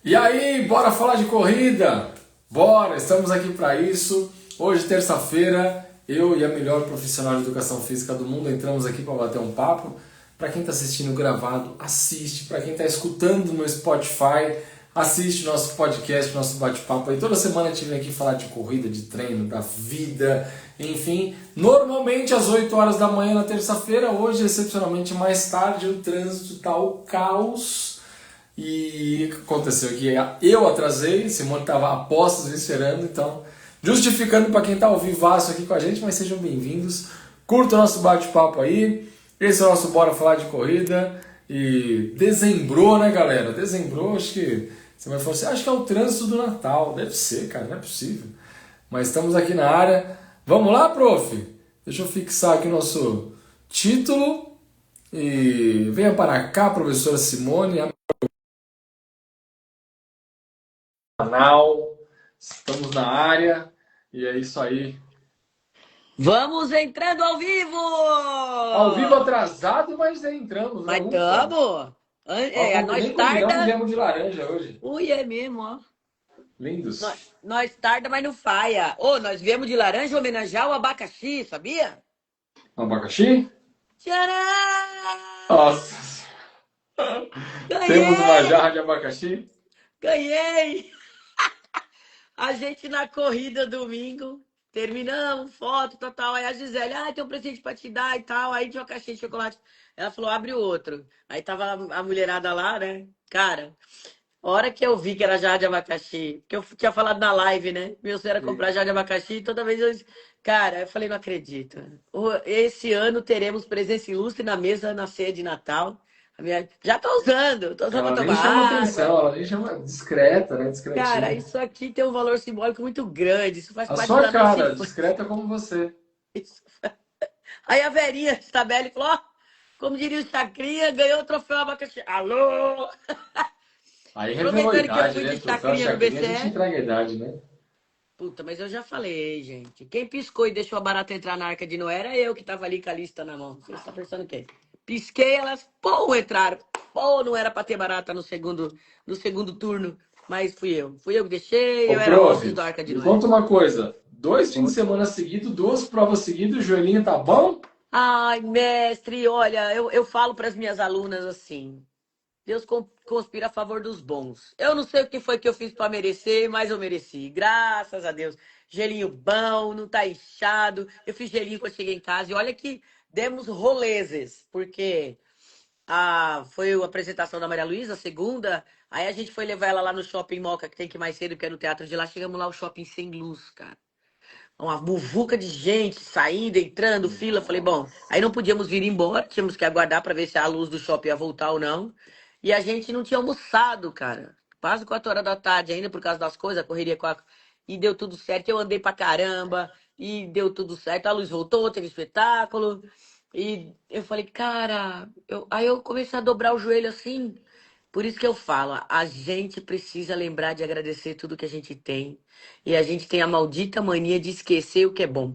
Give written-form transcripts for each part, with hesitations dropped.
E aí, bora falar de corrida? Bora, estamos aqui para isso. Hoje, terça-feira, eu e a melhor profissional de educação física do mundo entramos aqui para bater um papo. Para quem está assistindo gravado, assiste. Para quem está escutando no Spotify, assiste nosso podcast, nosso bate-papo. Aí toda semana a gente vem aqui falar de corrida, de treino, da vida, enfim. Normalmente às 8 horas da manhã na terça-feira, hoje excepcionalmente mais tarde, o trânsito tá o caos. E aconteceu que eu atrasei, Simone estava a postos me esperando, então justificando para quem está ao vivaço aqui com a gente, mas sejam bem-vindos. Curta o nosso bate-papo aí. Esse é o nosso Bora Falar de Corrida. E dezembrou, né, galera? Dezembrou, acho que você vai falar assim, acho que é o trânsito do Natal. Deve ser, cara, não é possível. Mas estamos aqui na área. Vamos lá, prof? Deixa eu fixar aqui o nosso título. E venha para cá, professora Simone, canal, estamos na área e é isso aí. Vamos entrando ao vivo! Ao vivo atrasado, mas entramos, né? Mas Ufa! tamo! Ó, Nós nem combinamos, tarda. viemos de laranja hoje. Ui, é mesmo, ó. Lindos. Nós tarda, mas não falha. Ô, nós viemos de laranja homenagear o abacaxi, sabia? Abacaxi? Tcharam! Nossa! Temos uma Ganhei! jarra de abacaxi? Ganhei! A gente na corrida domingo, terminamos, foto, tal, tal. Aí a Gisele, tem um presente pra te dar e tal. Aí tinha uma caixinha de chocolate. Ela falou, abre o outro. Aí tava a mulherada lá, né? Cara, a hora que eu vi que era jarra de abacaxi, que eu tinha falado na live, né? Meu sonho era comprar jarra de abacaxi, e toda vez eu. Cara, eu falei, não acredito. Esse ano teremos presença ilustre na mesa na ceia de Natal. Já tô usando pra Ela nem tomar chama água. atenção, ela nem chama discreta, né? Cara, Discretinha. isso aqui tem um valor simbólico muito grande. Isso faz A parte sua da nossa cara, infância. discreta como você. Aí a Verinha Stabile falou: ó, como diria o Chacrinha, ganhou o troféu abacaxi. Alô! Aí revelou a Aproveitando que eu idade, fui né? de Troféu Chacrinha no Chacrinha, a gente BCE. entrega a idade, né? Puta, mas eu já falei, gente. Quem piscou e deixou a barata entrar na Arca de Noé era eu que tava ali com a lista na mão. Você está pensando o quê? Pisquei, elas, pô, entraram. Pô, não era pra ter barata no segundo turno, mas fui eu. Fui eu que deixei, Ô, eu era prof, hóstes da Arca de me Noé. conta uma coisa. 2 fins de Conte. semana seguidos, 2 provas seguidas, o joelhinho tá bom? Ai, mestre, olha, eu falo para as minhas alunas assim: Deus conspira a favor dos bons. Eu não sei o que foi que eu fiz para merecer, mas eu mereci. Graças a Deus. Gelinho bom, não tá inchado. Eu fiz gelinho quando cheguei em casa e olha que demos roleses, porque foi a apresentação da Maria Luísa, a segunda. Aí a gente foi levar ela lá no shopping Moca, que tem que ir mais cedo, porque é no teatro de lá. Chegamos lá, o shopping sem luz, cara. Uma muvuca de gente saindo, entrando, fila. Falei, bom, aí não podíamos vir embora, tínhamos que aguardar para ver se a luz do shopping ia voltar ou não. E a gente não tinha almoçado, cara. Quase 4 horas da tarde ainda, por causa das coisas, a correria com a. E deu tudo certo. Eu andei pra caramba, e deu tudo certo. A luz voltou, teve espetáculo. E eu falei, cara, aí eu comecei a dobrar o joelho assim. Por isso que eu falo, a gente precisa lembrar de agradecer tudo que a gente tem. E a gente tem a maldita mania de esquecer o que é bom.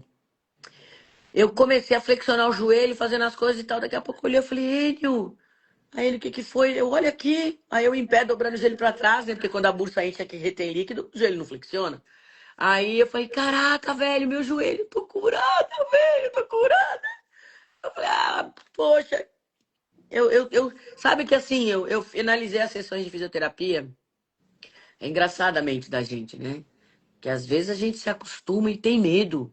Eu comecei a flexionar o joelho, fazendo as coisas e tal. Daqui a pouco eu olhei e falei, Enio. Aí ele, o que que foi? Eu, olha aqui. Aí eu em pé, dobrando o joelho pra trás, né? Porque quando a bursa enche aqui retém líquido, o joelho não flexiona. Aí eu falei, caraca, velho, meu joelho, tô curada, velho, tô curada. Eu falei, poxa. Sabe que assim, eu finalizei as sessões de fisioterapia. É engraçadamente da gente, né? Que às vezes a gente se acostuma e tem medo,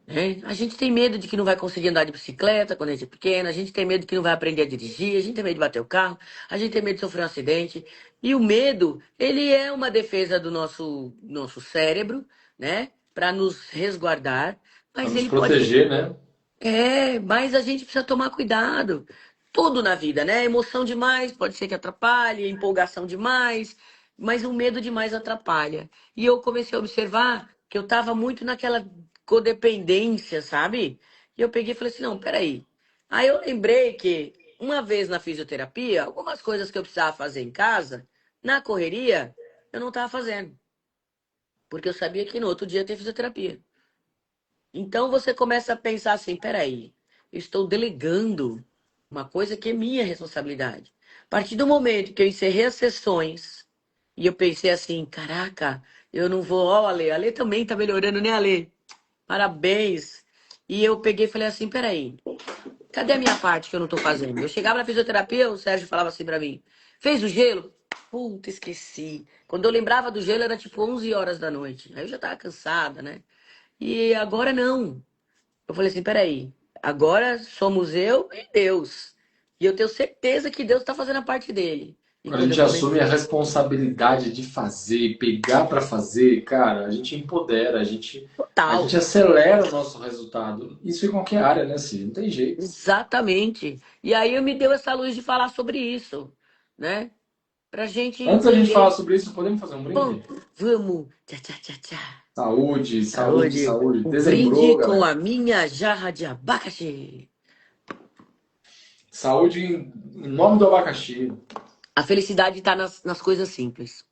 né? A gente tem medo de que não vai conseguir andar de bicicleta quando a gente é pequeno, a gente tem medo de que não vai aprender a dirigir, a gente tem medo de bater o carro, a gente tem medo de sofrer um acidente. E o medo, ele é uma defesa do nosso cérebro, né? Para nos resguardar, Pra mas nos ele pode. proteger, né? Mas a gente precisa tomar cuidado. Tudo na vida, né? Emoção demais pode ser que atrapalhe, empolgação demais, mas o medo demais atrapalha. E eu comecei a observar que eu estava muito naquela codependência, sabe? E eu peguei e falei assim: não, peraí. Aí eu lembrei que uma vez na fisioterapia, algumas coisas que eu precisava fazer em casa, na correria, eu não estava fazendo, porque eu sabia que no outro dia ia ter fisioterapia. Então você começa a pensar assim: peraí, eu estou delegando uma coisa que é minha responsabilidade. A partir do momento que eu encerrei as sessões, E eu pensei assim, caraca, eu não vou, ó, Ale, Ale também tá melhorando, né, Ale? Parabéns. E eu peguei e falei assim, peraí, cadê a minha parte que eu não tô fazendo? Eu chegava na fisioterapia, o Sérgio falava assim pra mim, fez o gelo? Puta, esqueci. Quando eu lembrava do gelo era tipo 11 horas da noite. Aí eu já tava cansada, né? E agora não. Eu falei assim, peraí, agora somos eu e Deus. E eu tenho certeza que Deus tá fazendo a parte dele. E Quando a quando eu gente assume a comecei, responsabilidade de fazer, pegar para fazer, cara, a gente empodera, a gente total. acelera o nosso resultado. Isso em qualquer área, né, assim, não tem jeito. Exatamente. E aí eu me deu essa luz de falar sobre isso, né? Pra gente Antes da gente falar entender. sobre isso, podemos fazer um brinde? Bom, vamos. Tchá, tchá, tchá, tchá. Saúde, saúde, Saúde. saúde. Um Dezembrou, brinde com galera. a minha jarra de abacaxi. Saúde em nome do abacaxi. A felicidade tá nas coisas simples.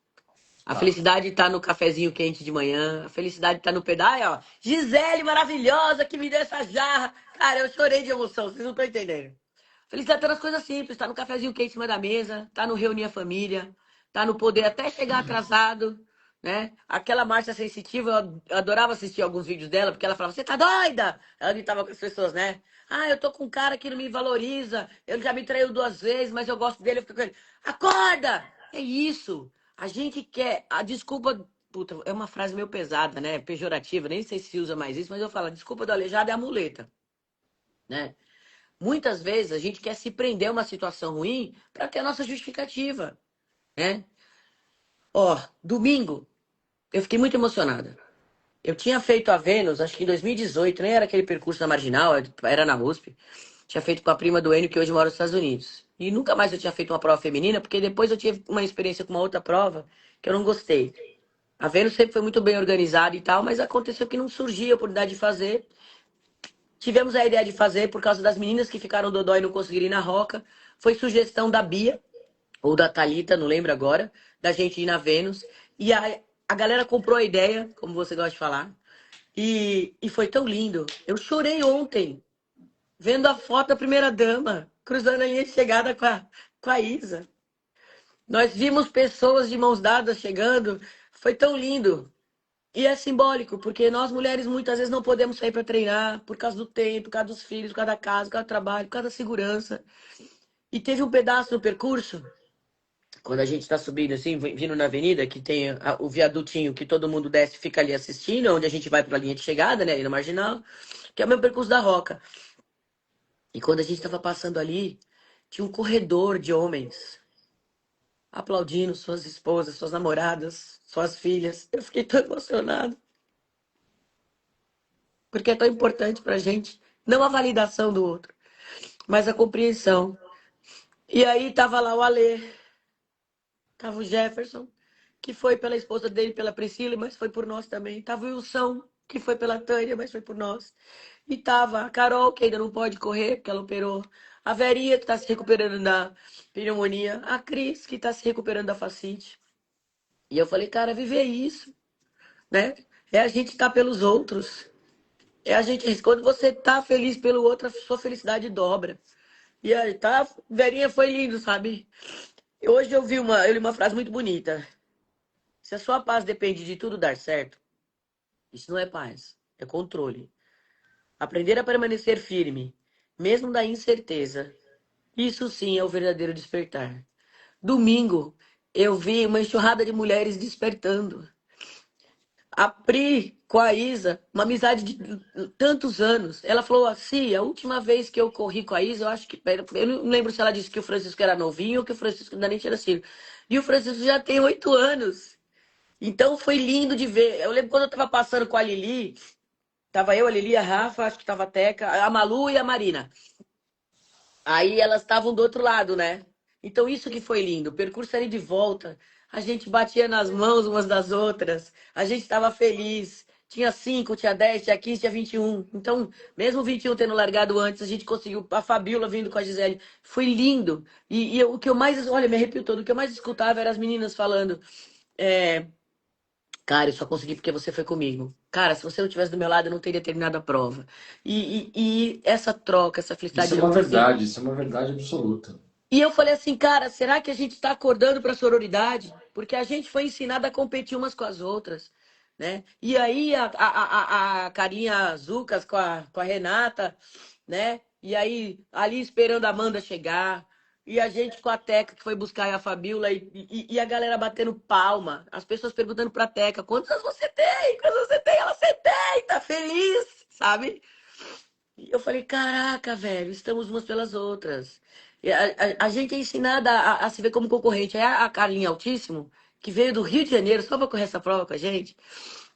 A Tá. felicidade tá no cafezinho quente de manhã. A felicidade tá no pedaço, ó. Gisele maravilhosa que me deu essa jarra. Cara, eu chorei de emoção, vocês não estão entendendo. Felicidade tá nas coisas simples, tá no cafezinho quente em cima da mesa, tá no reunir a família, tá no poder até chegar atrasado, né? Aquela Márcia Sensitiva, eu adorava assistir alguns vídeos dela, porque ela falava, você tá doida? Ela gritava com as pessoas, né? Ah, eu tô com um cara que não me valoriza, ele já me traiu 2 vezes, mas eu gosto dele, eu fico com ele. Acorda! É isso. A gente quer. A desculpa. Puta, é uma frase meio pesada, né? Pejorativa, nem sei se usa mais isso, mas eu falo, a desculpa do aleijado é a muleta, né? Muitas vezes a gente quer se prender a uma situação ruim para ter a nossa justificativa, né? Ó, domingo, eu fiquei muito emocionada. Eu tinha feito a Vênus, acho que em 2018, nem era aquele percurso na Marginal, era na USP. Tinha feito com a prima do Enio, que hoje mora nos Estados Unidos. E nunca mais eu tinha feito uma prova feminina, porque depois eu tive uma experiência com uma outra prova que eu não gostei. A Vênus sempre foi muito bem organizada e tal, mas aconteceu que não surgia a oportunidade de fazer. Tivemos a ideia de fazer por causa das meninas que ficaram dodói e não conseguiram ir na Roca. Foi sugestão da Bia, ou da Thalita, não lembro agora, da gente ir na Vênus. E a galera comprou a ideia, como você gosta de falar. E foi tão lindo. Eu chorei ontem, vendo a foto da primeira dama, cruzando a linha de chegada com a Isa. Nós vimos pessoas de mãos dadas chegando. Foi tão lindo. E é simbólico, porque nós mulheres muitas vezes não podemos sair para treinar por causa do tempo, por causa dos filhos, por causa da casa, por causa do trabalho, por causa da segurança. E teve um pedaço no percurso, quando a gente está subindo assim, vindo na avenida, que tem o viadutinho que todo mundo desce e fica ali assistindo, onde a gente vai para a linha de chegada, né, ali na Marginal, que é o mesmo percurso da Roca. E quando a gente estava passando ali, tinha um corredor de homens aplaudindo suas esposas, suas namoradas, suas filhas. Eu fiquei tão emocionada. Porque é tão importante pra gente, não a validação do outro, mas a compreensão. E aí tava lá o Alê, tava o Jefferson, que foi pela esposa dele, pela Priscila, mas foi por nós também. Tava o Wilson, que foi pela Tânia, mas foi por nós. E tava a Carol, que ainda não pode correr, porque ela operou. A Verinha, que tá se recuperando da pneumonia. A Cris, que tá se recuperando da fascite. E eu falei, cara, viver isso, né? É a gente estar pelos outros. É a gente, quando você tá feliz pelo outro, a sua felicidade dobra. E aí, tá? Verinha foi lindo, sabe? Hoje eu li uma frase muito bonita. Se a sua paz depende de tudo dar certo, isso não é paz, é controle. Aprender a permanecer firme, mesmo da incerteza, isso sim é o verdadeiro despertar. Domingo, eu vi uma enxurrada de mulheres despertando. A Pri com a Isa, uma amizade de tantos anos. Ela falou assim, a última vez que eu corri com a Isa, eu acho que. Eu não lembro se ela disse que o Francisco era novinho ou que o Francisco ainda nem tinha nascido. E o Francisco já tem 8 anos. Então foi lindo de ver. Eu lembro quando eu tava passando com a Lili, tava eu, a Lili, a Rafa, acho que tava a Teca, a Malu e a Marina. Aí elas estavam do outro lado, né? Então isso que foi lindo. O percurso ali de volta, a gente batia nas mãos umas das outras, a gente estava feliz. Tinha 5, tinha 10, tinha 15, tinha 21. Então, mesmo o 21 tendo largado antes, a gente conseguiu. A Fabiola vindo com a Gisele. Foi lindo. E o que eu mais. Olha, me arrepio todo. O que eu mais escutava eram as meninas falando. é, Cara, eu só consegui porque você foi comigo. Cara, se você não tivesse do meu lado, eu não teria terminado a prova. E essa troca, essa felicidade Isso é de uma você. verdade, isso é uma verdade absoluta. E eu falei assim, cara, será que a gente está acordando para a sororidade? Porque a gente foi ensinado a competir umas com as outras, né? E aí a Carinha Zucas com a Renata, né? E aí ali esperando a Amanda chegar. E a gente com a Teca que foi buscar a Fabiola e a galera batendo palma. As pessoas perguntando pra Teca, quantos anos você tem? Quantos anos você tem? Ela 70, feliz, sabe? E eu falei, caraca, velho, estamos umas pelas outras. E a gente é ensinada a se ver como concorrente. É a Carlinha Altíssimo, que veio do Rio de Janeiro só pra correr essa prova com a gente.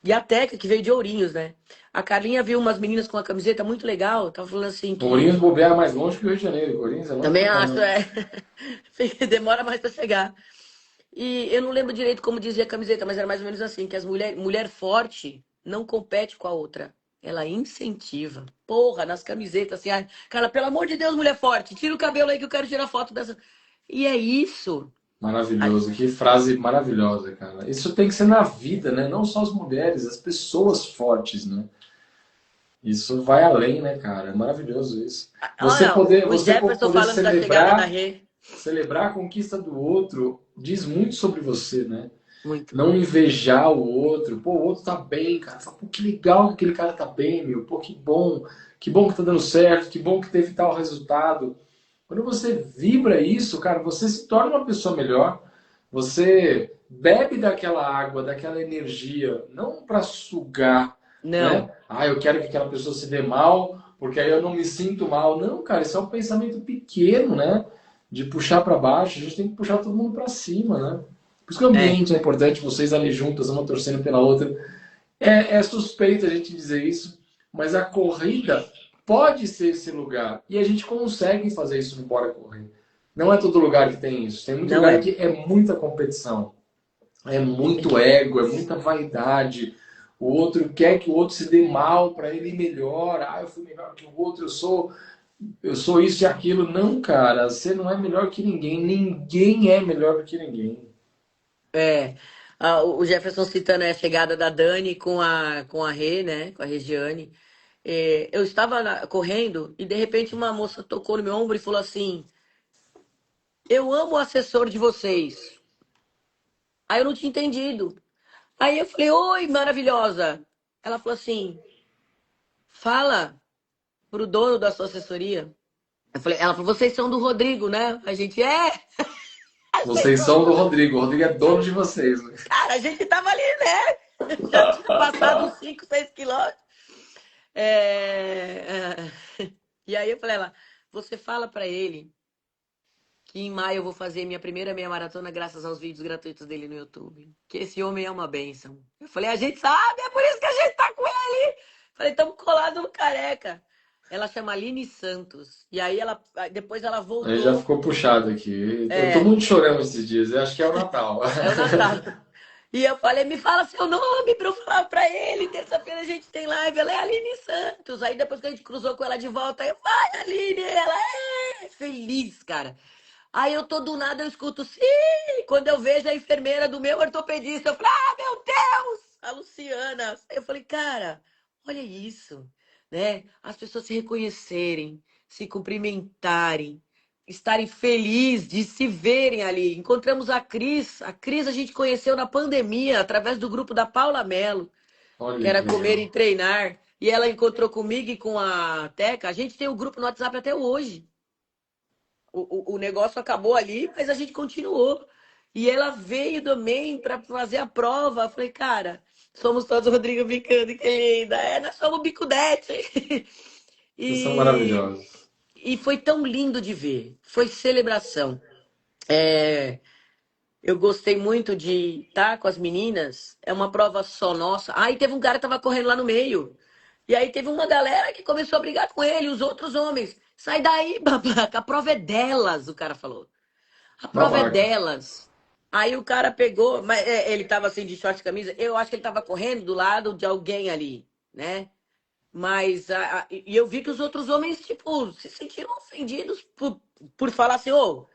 E a Teca, que veio de Ourinhos, né? A Carlinha viu umas meninas com uma camiseta muito legal. Tava falando assim que. Ourinhos bobear mais longe que o Rio de Janeiro. Ourinhos é longe Também pra acho, caramba. é. Demora mais pra chegar. E eu não lembro direito como dizia a camiseta, mas era mais ou menos assim, que as mulher forte não compete com a outra. Ela incentiva. Porra, nas camisetas, assim, cara, pelo amor de Deus, mulher forte, tira o cabelo aí que eu quero tirar foto dessa. E é isso. A- Maravilhoso, que frase maravilhosa, cara. Isso tem que ser na vida, né? Não só as mulheres, as pessoas fortes, né? Isso vai além, né, cara? É maravilhoso isso. Olha, o Você Jefferson poder falando da chegada da celebrar, Rê. celebrar a conquista do outro diz muito sobre você, né? Muito. Não invejar o outro. Pô, o outro tá bem, cara. Fala, pô, que legal que aquele cara tá bem, meu. Pô, que bom que tá dando certo, que bom que teve tal resultado. Quando você vibra isso, cara, você se torna uma pessoa melhor. Você bebe daquela água, daquela energia, não para sugar, Não. né? Ah, eu quero que aquela pessoa se dê mal, porque aí eu não me sinto mal. Não, cara, isso é um pensamento pequeno, né? De puxar para baixo, a gente tem que puxar todo mundo para cima, né? Por isso que o É. ambiente é importante, vocês ali juntas, uma torcendo pela outra. É suspeito a gente dizer isso, mas a corrida pode ser esse lugar. E a gente consegue fazer isso no Bora Correr. Não é todo lugar que tem isso. Tem muito Não lugar é. que é muita competição, é muito ego, é muita vaidade. O outro quer que o outro se dê mal para ele ir melhor. Ah, eu fui melhor que o outro, eu sou isso e aquilo. Não, cara, você não é melhor que ninguém. Ninguém é melhor do que ninguém. É. O Jefferson citando a chegada da Dani com a Rê, né? Com a Regiane. É, eu estava correndo e de repente uma moça tocou no meu ombro e falou assim: Eu amo o assessor de vocês. Aí eu não tinha entendido. Aí eu falei: Oi, maravilhosa. Ela falou assim: Fala pro dono da sua assessoria. Ela falou: Vocês são do Rodrigo, né? A gente é. A gente Vocês são do Rodrigo. O Rodrigo é dono de vocês. Né? cara, a gente tava ali, né? Já tinha passado uns 5, 6 quilômetros. E aí eu falei: ela, Você fala pra ele que em maio eu vou fazer minha primeira meia maratona graças aos vídeos gratuitos dele no YouTube. Que esse homem é uma bênção. Eu falei, a gente sabe, é por isso que a gente tá com ele. Falei, estamos colados no careca. Ela chama Aline Santos. E aí depois ela Aí já voltou. ficou puxado aqui. Eu tô É, muito chorando esses dias. Eu acho que é o Natal. é o Natal. E eu falei, me fala seu nome pra eu falar pra ele. Terça-feira a gente tem live. Ela é a Aline Santos. Aí depois que a gente cruzou com ela de volta, eu, vai, Aline. Ela é feliz, cara. Aí eu tô do nada, eu escuto sim. Quando eu vejo a enfermeira do meu ortopedista, eu falo, ah, meu Deus! A Luciana. Eu falei, cara, olha isso, né? As pessoas se reconhecerem, se cumprimentarem, estarem felizes de se verem ali. Encontramos a Cris. A Cris a gente conheceu na pandemia, através do grupo da Paula Mello, que Olha era que Comer legal. e Treinar. E ela encontrou comigo e com a Teca. A gente tem o grupo no WhatsApp até hoje. O negócio acabou ali, mas a gente continuou. E ela veio também para fazer a prova. Eu falei, cara, somos todos Rodrigo Bicando, que linda. É, nós somos bicudete. Vocês são E, maravilhosos. e foi tão lindo de ver. Foi celebração. É, eu gostei muito de estar com as meninas. É uma prova só nossa. Aí teve um cara que tava correndo lá no meio. E aí teve uma galera que começou a brigar com ele, os outros homens. Sai daí, babaca, a prova é delas, o cara falou. A prova é Babaca. delas. Aí o cara pegou, mas ele tava assim de short e camisa. Eu acho que ele tava correndo do lado de alguém ali, né? Mas e eu vi que os outros homens, tipo, se sentiram ofendidos por falar assim, ô,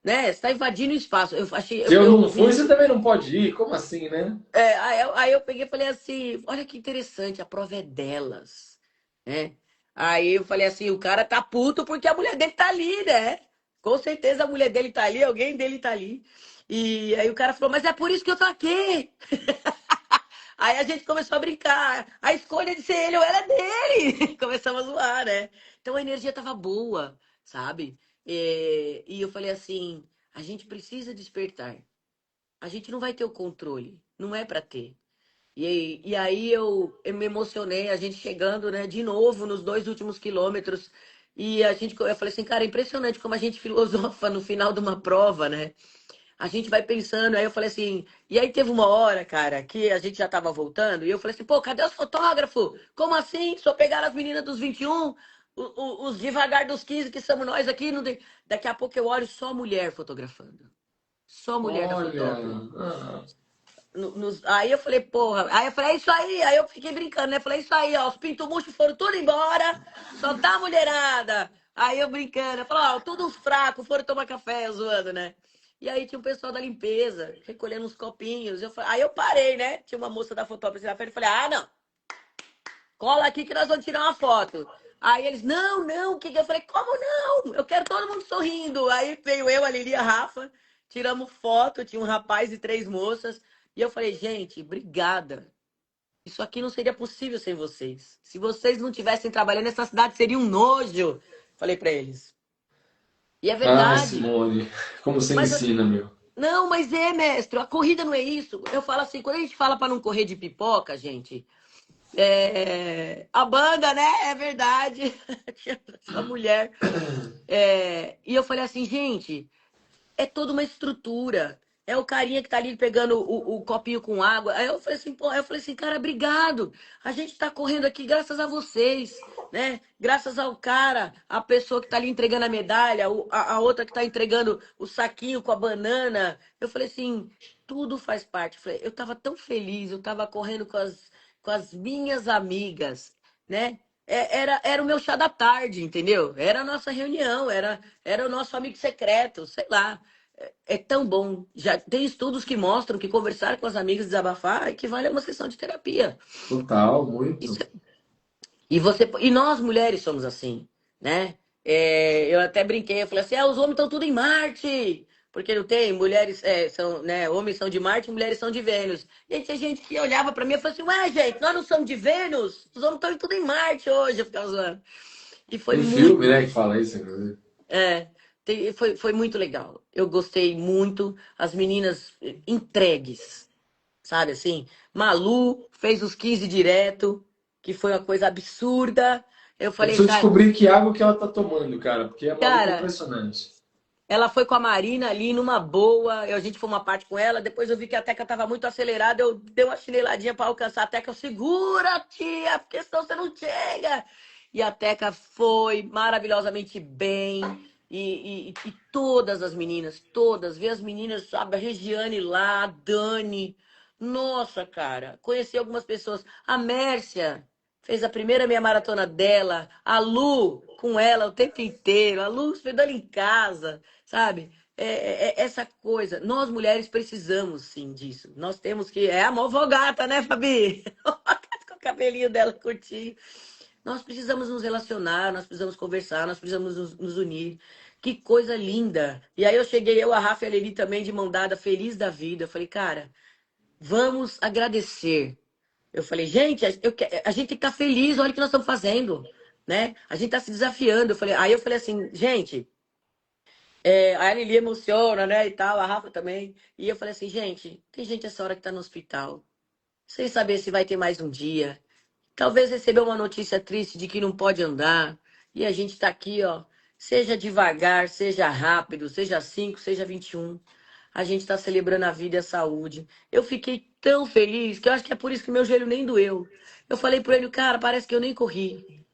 né? Você tá invadindo o espaço. Eu achei, Se eu eu não fui, vi. você também não pode ir. Como assim, né? Aí eu peguei e falei assim, olha que interessante, a prova é delas, né? Aí eu falei assim, o cara tá puto porque a mulher dele tá ali, né? Com certeza a mulher dele tá ali, alguém dele tá ali. E aí o cara falou, mas é por isso que eu tô aqui. Aí a gente começou a brincar. A escolha de ser ele ou ela é dele. Começamos a zoar, né? Então a energia tava boa, sabe? E eu falei assim, a gente precisa despertar. A gente não vai ter o controle. Não é pra ter. E aí eu me emocionei, a gente chegando, né, de novo nos 2 últimos quilômetros. E eu falei assim, cara, é impressionante como a gente filosofa no final de uma prova, né? A gente vai pensando, aí eu falei assim, e aí teve uma hora, cara, que a gente já tava voltando, e eu falei assim, pô, cadê os fotógrafos? Como assim? Só pegaram as meninas dos 21, os devagar dos 15, que somos nós aqui, não tem... Daqui a pouco eu olho só mulher fotografando. Só mulher da Olha, fotógrafo. ah, Aí eu falei, porra, aí eu falei, é isso aí, aí eu fiquei brincando, né? Falei, é isso aí, ó, os pinto murchos foram tudo embora, só tá a mulherada. Aí eu brincando, eu falei, ó, todos uns fracos foram tomar café, eu zoando, né? E aí tinha o pessoal da limpeza, recolhendo uns copinhos. Aí eu parei, né? Tinha uma moça da fotógrafa na frente, eu falei, ah, não, cola aqui que nós vamos tirar uma foto. Aí eles, não, não, o que que eu falei, como não? Eu quero todo mundo sorrindo. Aí veio eu, a Lili e a Rafa, tiramos foto, tinha um rapaz e 3 moças. E eu falei, gente, obrigada. Isso aqui não seria possível sem vocês. Se vocês não tivessem trabalhando, essa cidade seria um nojo. Falei pra eles. E é ai, verdade. Simone, como você Mas ensina, meu. não, mas é, mestre, a corrida não é isso. Eu falo assim, quando a gente fala pra não correr de pipoca, gente, a banda, né? É verdade. Tinha só mulher. E eu falei assim, gente, é toda uma estrutura. É o carinha que tá ali pegando o copinho com água. Aí eu falei assim, pô, eu falei assim, cara, obrigado. A gente tá correndo aqui graças a vocês, né? Graças ao cara, a pessoa que tá ali entregando a medalha, a outra que tá entregando o saquinho com a banana. Eu falei assim, tudo faz parte. Eu tava tão feliz, eu tava correndo com as minhas amigas, né? Era o meu chá da tarde, entendeu? Era a nossa reunião, era o nosso amigo secreto, sei lá. É tão bom. Já tem estudos que mostram que conversar com as amigas, desabafar, equivale a uma sessão de terapia. Total, Isso, muito. e nós mulheres somos assim, né? Eu até brinquei, eu falei assim, os homens estão tudo em Marte, porque não tem, mulheres são, né? Homens são de Marte, mulheres são de Vênus. E aí tinha gente que olhava pra mim e falava assim, ué, gente, nós não somos de Vênus? Os homens estão tudo em Marte hoje, eu ficava zoando. E foi Tem filme, muito né, que fala isso, inclusive. é, foi muito legal. Eu gostei muito. As meninas entregues, sabe assim? Malu fez os 15 direto, que foi uma coisa absurda. Eu Eu falei, preciso cara, descobrir que água que ela tá tomando, cara, porque é maluco cara, impressionante. ela foi com a Marina ali numa boa. A gente foi uma parte com ela. Depois eu vi que a Teca tava muito acelerada. Eu dei uma chineladinha para alcançar a Teca. Eu segura, tia, porque senão você não chega. E a Teca foi maravilhosamente bem. E todas as meninas, todas, ver as meninas, sabe, a Regiane lá, a Dani. Nossa, cara, conheci algumas pessoas. A Mércia fez a primeira meia maratona dela. A Lu com ela o tempo inteiro. A Lu estudando em casa, sabe? Essa coisa. Nós mulheres precisamos sim disso. Nós temos que. É a mó gata, né, Fabi? Com o cabelinho dela curtinho. Nós precisamos nos relacionar, nós precisamos conversar, nós precisamos nos unir. Que coisa linda! E aí eu cheguei, eu, a Rafa e a Lili também de mão dada, feliz da vida. Eu falei, cara, vamos agradecer. Eu falei, gente, a gente tem que estar feliz, olha o que nós estamos fazendo, né? A gente está se desafiando. Aí eu falei assim, gente, a Lili emociona, né, e tal, a Rafa também. E eu falei assim, gente, tem gente essa hora que está no hospital, sem saber se vai ter mais um dia. Talvez recebeu uma notícia triste de que não pode andar. E a gente está aqui, ó. Seja devagar, seja rápido, seja 5, seja 21. A gente está celebrando a vida e a saúde. Eu fiquei tão feliz que eu acho que é por isso que meu joelho nem doeu. Eu falei para ele, cara, parece que eu nem corri.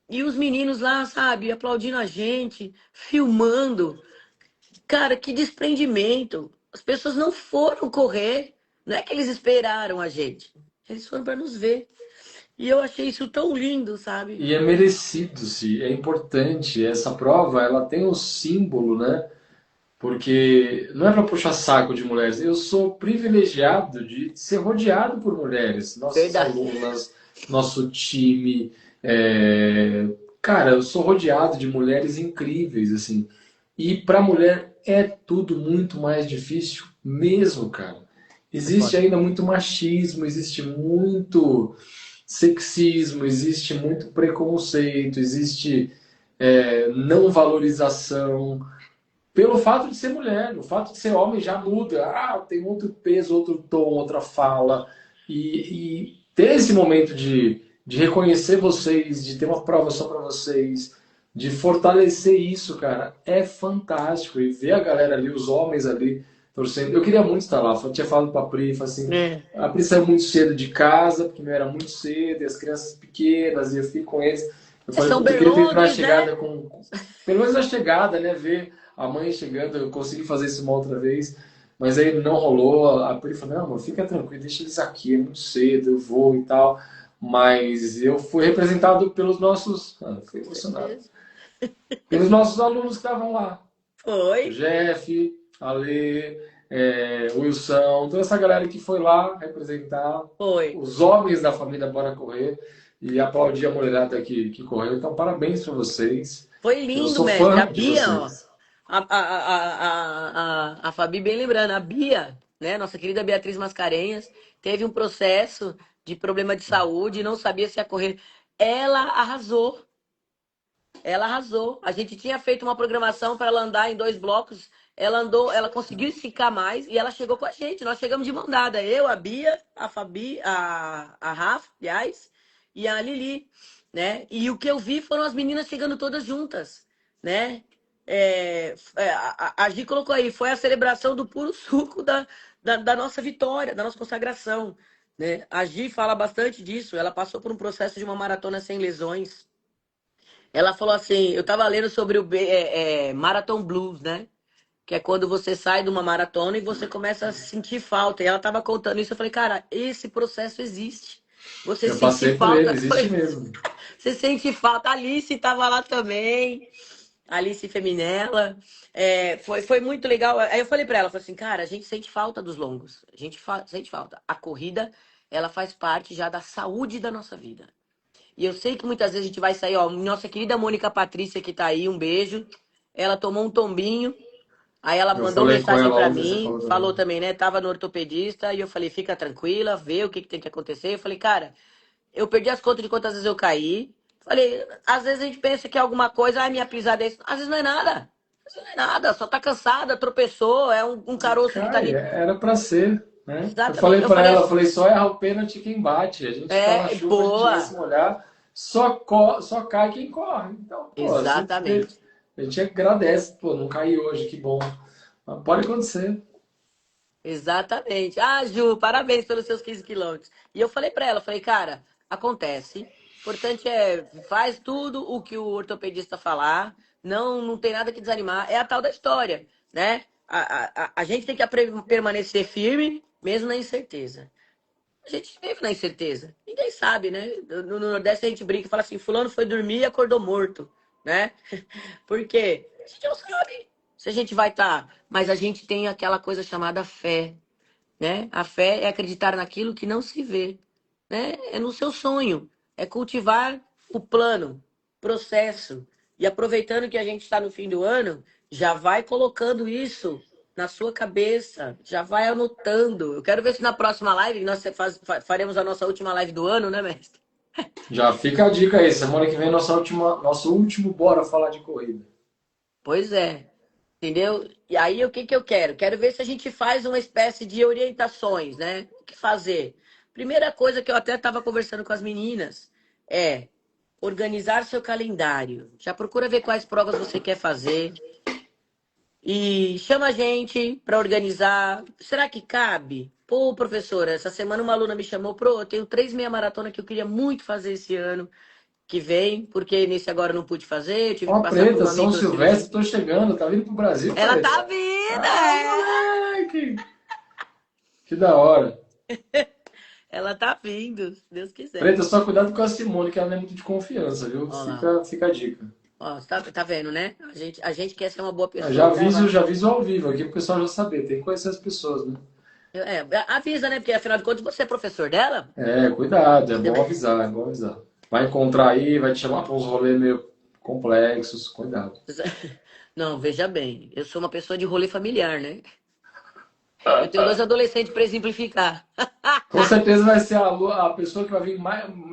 E os meninos lá, sabe, aplaudindo a gente, filmando. Cara, que desprendimento. As pessoas não foram correr. Não é que eles esperaram a gente. Eles foram para nos ver. E eu achei isso tão lindo, sabe? E é merecido, sim, é importante. Essa prova, ela tem um símbolo, né? Porque não é para puxar saco de mulheres. Eu sou privilegiado de ser rodeado por mulheres, nossas Verdade. alunas, nosso time. Cara, eu sou rodeado de mulheres incríveis, assim. E para a mulher é tudo muito mais difícil mesmo, cara. Existe Concordo. ainda muito machismo, existe muito sexismo, existe muito preconceito, existe não valorização. Pelo fato de ser mulher, o fato de ser homem já muda. Ah, tem outro peso, outro tom, outra fala. E ter esse momento de reconhecer vocês, de ter uma prova só para vocês, de fortalecer isso, cara, é fantástico. E ver a galera ali, os homens ali, torcendo. Eu queria muito estar lá. Eu tinha falado para a Pri, falei assim, É. a Pri saiu muito cedo de casa, porque meu era muito cedo, e as crianças pequenas, e eu fico com eles. Eu É falei, São puta, eu queria ter ido na Berlones, né? chegada pelo menos na chegada, né? Ver a mãe chegando, eu consegui fazer isso uma outra vez, mas aí não rolou. A Pri falou, não, amor, fica tranquilo, deixa eles aqui, é muito cedo, eu vou e tal. Mas eu fui representado pelos nossos. Ah, fui Com emocionado. certeza. Pelos nossos alunos que estavam lá. Foi, O Jeff, a Lê, o Wilson, toda essa galera que foi lá representar foi. os homens da família Bora Correr e aplaudir a mulherada que correu. Então, parabéns para vocês. Foi Eu lindo, sou mestre. A fã de Bia, ó. vocês. A Fabi bem lembrando, a Bia, né, nossa querida Beatriz Mascarenhas, teve um processo de problema de saúde, não sabia se ia correr. Ela arrasou. Ela arrasou. A gente tinha feito uma programação para ela andar em 2 blocos. Ela andou, ela conseguiu esticar mais e ela chegou com a gente. Nós chegamos de mão dada. Eu, a Bia, a Fabi, a Rafa, aliás, e a Lili, né? E o que eu vi foram as meninas chegando todas juntas, né? A Gi colocou aí, foi a celebração do puro suco da nossa vitória, da nossa consagração, né? A Gi fala bastante disso. Ela passou por um processo de uma maratona sem lesões. Ela falou assim, eu tava lendo sobre o Marathon Blues, né? Que é quando você sai de uma maratona e você começa a sentir falta. E ela tava contando isso, eu falei, cara, esse processo existe. Você Eu sentir passei por ele, falta. Eu existe falei, mesmo. você sente falta. A Alice tava lá também. A Alice Feminella. Foi muito legal. Aí eu falei pra ela, falei assim, cara, a gente sente falta dos longos. A gente sente falta. A corrida, ela faz parte já da saúde da nossa vida. E eu sei que muitas vezes a gente vai sair, ó, nossa querida Mônica Patrícia que tá aí, um beijo. Ela tomou um tombinho, aí ela Eu mandou falei com mensagem ela pra ontem, você mim, falou falou também. também, né? Tava no ortopedista e eu falei, fica tranquila, vê o que tem que acontecer. Eu falei, cara, eu perdi as contas de quantas vezes eu caí. Falei, às vezes a gente pensa que é alguma coisa, ai, minha pisada é isso. Às vezes não é nada. Às vezes não é nada, só tá cansada, tropeçou, é um caroço que tá Cai, ali. era para ser, né? Eu Exatamente. falei Eu para falei ela, eu assim, falei, só erra o pênalti quem bate. A gente tá na chuva, a gente vai se boa. molhar, só cai quem corre. Então, pô, Exatamente. a gente agradece, pô, não caiu hoje, que bom. Mas pode acontecer. Exatamente. Ah, Ju, parabéns pelos seus 15 quilômetros. E eu falei pra ela, falei, cara, acontece. O importante é, faz tudo o que o ortopedista falar. Não tem nada que desanimar. É a tal da história, né? A gente tem que permanecer firme, mesmo na incerteza. A gente vive na incerteza. Ninguém sabe, né? No Nordeste a gente brinca e fala assim, fulano foi dormir e acordou morto, né? Por quê? A gente não sabe se a gente vai estar. Mas a gente tem aquela coisa chamada fé, né? A fé é acreditar naquilo que não se vê, né? É no seu sonho, é cultivar o plano, processo. E aproveitando que a gente está no fim do ano, já vai colocando isso na sua cabeça, já vai anotando. Eu quero ver se na próxima live, nós faremos a nossa última live do ano, né, mestre? Já fica a dica aí, semana que vem nosso último Bora Falar de Corrida. Pois é. Entendeu? E aí, o que que eu quero? Quero ver se a gente faz uma espécie de orientações, né? O que fazer? Primeira coisa que eu até estava conversando com as meninas é organizar seu calendário. Já procura ver quais provas você quer fazer e chama a gente para organizar. Será que cabe? Pô, professora, essa semana uma aluna me chamou, eu tenho 3 meia maratona que eu queria muito fazer esse ano que vem, porque nesse agora eu não pude fazer, eu tive que Ó, passar por Preta, uma São microcirurgia. Silvestre, tô chegando, tá vindo pro Brasil, Ela Preta? tá vindo, Ah, é! moleque! Que da hora. Ela tá vindo, se Deus quiser. Preta, só cuidado com a Simone, que ela não é muito de confiança, viu? Ó lá, Fica a dica. ó, tá vendo, né? A gente quer ser uma boa Ah, pessoa, o cara vai. já aviso ao vivo aqui pro pessoal já saber. Tem que conhecer as pessoas, né? Avisa, né? Porque afinal de contas você é professor dela. Cuidado, Você vai- é bom avisar. Vai encontrar aí, vai te chamar para uns rolês meio complexos, cuidado. Não, veja bem, eu sou uma pessoa de rolê familiar, né? Eu tenho dois adolescentes para exemplificar. Com certeza vai ser a pessoa que vai vir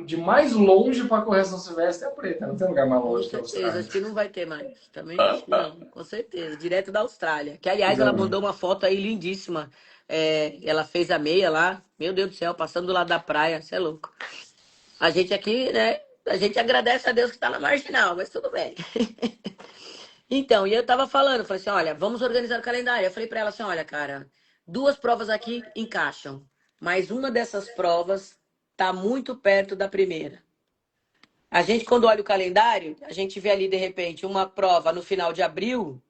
de mais longe para correr São Silvestre é a Preta. Não tem lugar mais Com longe que a certeza, Austrália. acho que não vai ter mais. Também acho que não, com certeza. Direto da Austrália. Que, aliás, ela Não. mandou uma foto aí lindíssima. É, ela fez a meia lá. Meu Deus do céu, passando do lado da praia. Você é louco. A gente aqui, né? A gente agradece a Deus que tá na marginal, mas tudo bem. Então, e eu tava falando, falei assim, olha, vamos organizar o calendário. Eu falei pra ela assim, olha, cara, duas provas aqui encaixam, mas uma dessas provas tá muito perto da primeira. A gente, quando olha o calendário, a gente vê ali, de repente, uma prova no final de abril,